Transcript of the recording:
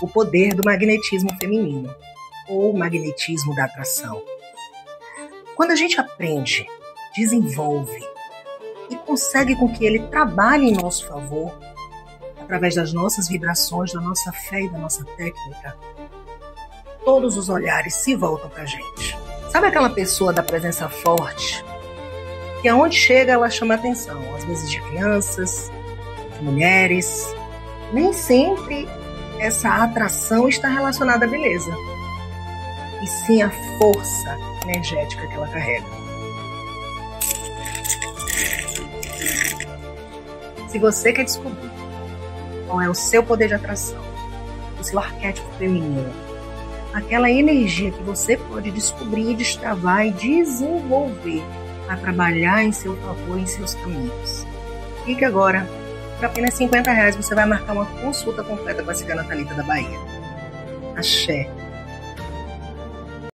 o poder do magnetismo feminino, ou magnetismo da atração. Quando a gente aprende, desenvolve e consegue com que ele trabalhe em nosso favor, através das nossas vibrações, da nossa fé e da nossa técnica, todos os olhares se voltam para a gente. Sabe aquela pessoa da presença forte, que aonde chega ela chama atenção, às vezes de crianças, de mulheres. Nem sempre essa atração está relacionada à beleza, e sim à força energética que ela carrega. Se você quer descobrir qual é o seu poder de atração, o seu arquétipo feminino, aquela energia que você pode descobrir, destravar e desenvolver a trabalhar em seu favor, em seus caminhos. Fique agora. Por apenas R$50 você vai marcar uma consulta completa com a cigana Thalita da Bahia. Axé.